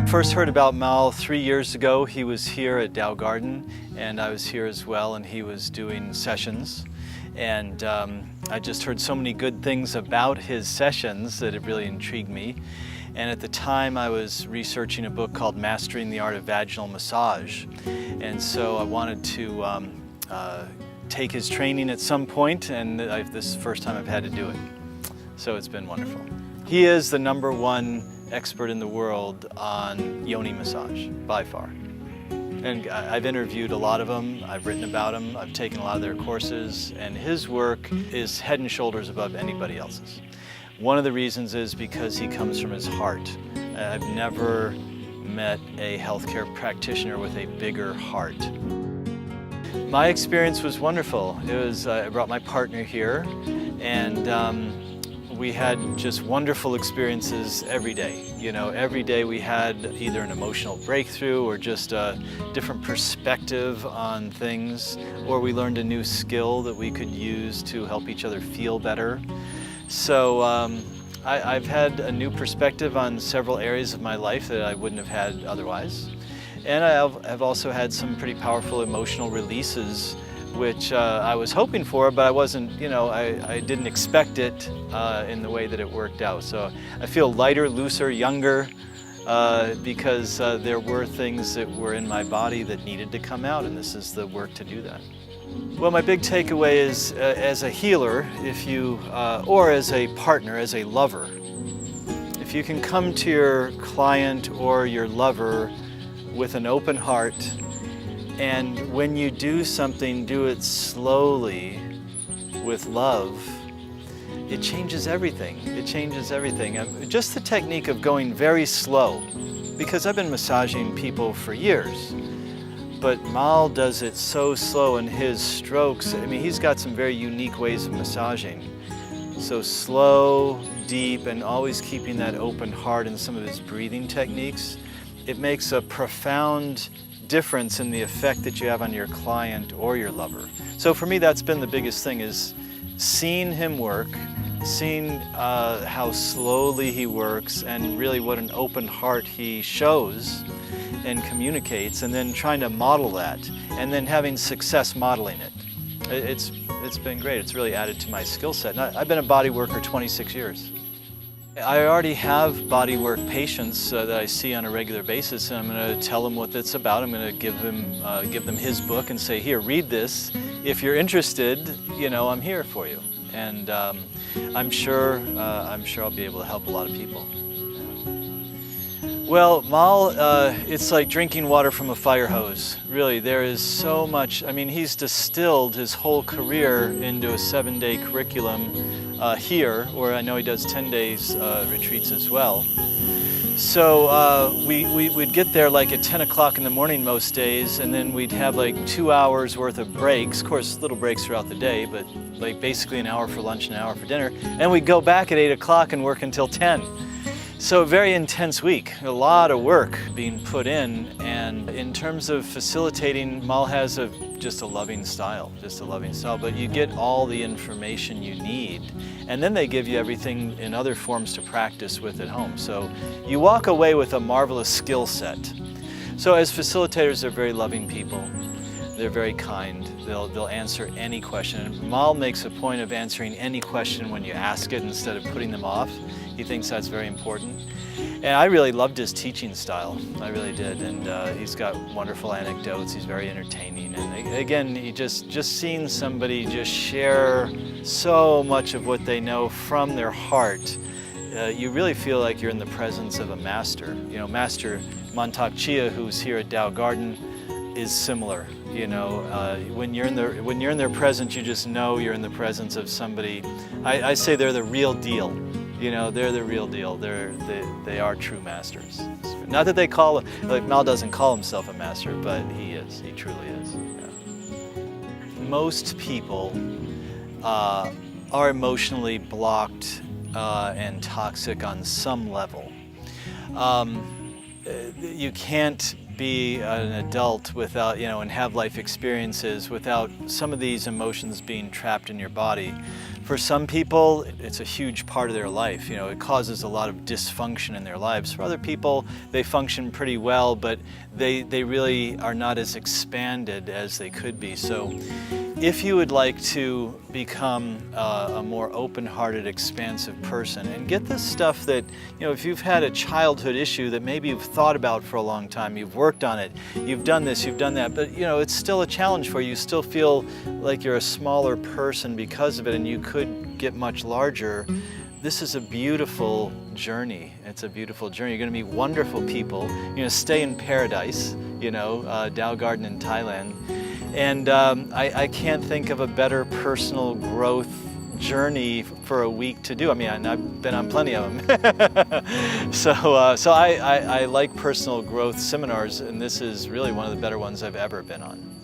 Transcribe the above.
First heard about Mal 3 years ago. He was here at Tao Garden, and I was here as well, and he was doing sessions. And I just heard so many good things about his sessions that it really intrigued me. And at the time I was researching a book called Mastering the Art of Vaginal Massage. And so I wanted to take his training at some point, and this is the first time I've had to do it. So it's been wonderful. He is the #1 expert in the world on Yoni massage, by far. And I've interviewed a lot of them, I've written about them, I've taken a lot of their courses, and his work is head and shoulders above anybody else's. One of the reasons is because he comes from his heart. I've never met a healthcare practitioner with a bigger heart. My experience was wonderful. I brought my partner here, and we had just wonderful experiences every day. You know, every day we had either an emotional breakthrough or just a different perspective on things, or we learned a new skill that we could use to help each other feel better. So I've had a new perspective on several areas of my life that I wouldn't have had otherwise. And I've also had some pretty powerful emotional releases, which I was hoping for, but I wasn't, I didn't expect it in the way that it worked out. So I feel lighter, looser, younger, because there were things that were in my body that needed to come out, and this is the work to do that. Well, my big takeaway is, as a healer, or as a partner, as a lover, if you can come to your client or your lover with an open heart, and when you do something, do it slowly with love, it changes everything. It changes everything. Just the technique of going very slow, because I've been massaging people for years, but Mal does it so slow in his strokes. I mean, he's got some very unique ways of massaging. So slow, deep, and always keeping that open heart in some of his breathing techniques. It makes a profound difference in the effect that you have on your client or your lover. So for me, that's been the biggest thing, is seeing him work, seeing how slowly he works, and really what an open heart he shows and communicates, and then trying to model that, and then having success modeling it. It's been great. It's really added to my skill set. And I've been a body worker 26 years. I already have bodywork patients that I see on a regular basis, and I'm going to tell them what it's about. I'm going to give them his book and say, here, read this. If you're interested, I'm here for you. And I'm sure I'll be able to help a lot of people. Well, Mal, it's like drinking water from a fire hose. Really, there is so much. I mean, he's distilled his whole career into a 7-day curriculum here, or I know he does 10 days retreats as well. So we'd get there like at 10 o'clock in the morning most days, and then we'd have like 2 hours worth of breaks. Of course, little breaks throughout the day, but like basically an hour for lunch and an hour for dinner. And we'd go back at 8 o'clock and work until 10. So a very intense week, a lot of work being put in, and in terms of facilitating, Mal has just a loving style, but you get all the information you need, and then they give you everything in other forms to practice with at home. So you walk away with a marvelous skill set. So as facilitators, they're very loving people. They're very kind. They'll answer any question. And Mal makes a point of answering any question when you ask it instead of putting them off. He thinks that's very important. And I really loved his teaching style. I really did. And he's got wonderful anecdotes. He's very entertaining. And again, he just seeing somebody just share so much of what they know from their heart, you really feel like you're in the presence of a master. Master Mantak Chia, who's here at Tao Garden, is similar. When you're in their presence, you just know you're in the presence of somebody. I say they're the real deal. They're the real deal. They are true masters. Not that they Mal doesn't call himself a master, but he is. He truly is. Yeah. Most people are emotionally blocked and toxic on some level. You can't be an adult without, and have life experiences without some of these emotions being trapped in your body. For some people, it's a huge part of their life. You know, it causes a lot of dysfunction in their lives. For other people, they function pretty well, but they really are not as expanded as they could be. So if you would like to become a more open-hearted, expansive person and get this stuff that, you know, if you've had a childhood issue that maybe you've thought about for a long time, you've worked on it, you've done this, you've done that, but, you know, it's still a challenge for you. You still feel like you're a smaller person because of it, and you could get much larger. This is a beautiful journey. It's a beautiful journey. You're going to meet wonderful people. You're going to stay in paradise, you know, Dao Garden in Thailand. And I can't think of a better personal growth journey for a week to do. I mean, I've been on plenty of them. So I like personal growth seminars, and this is really one of the better ones I've ever been on.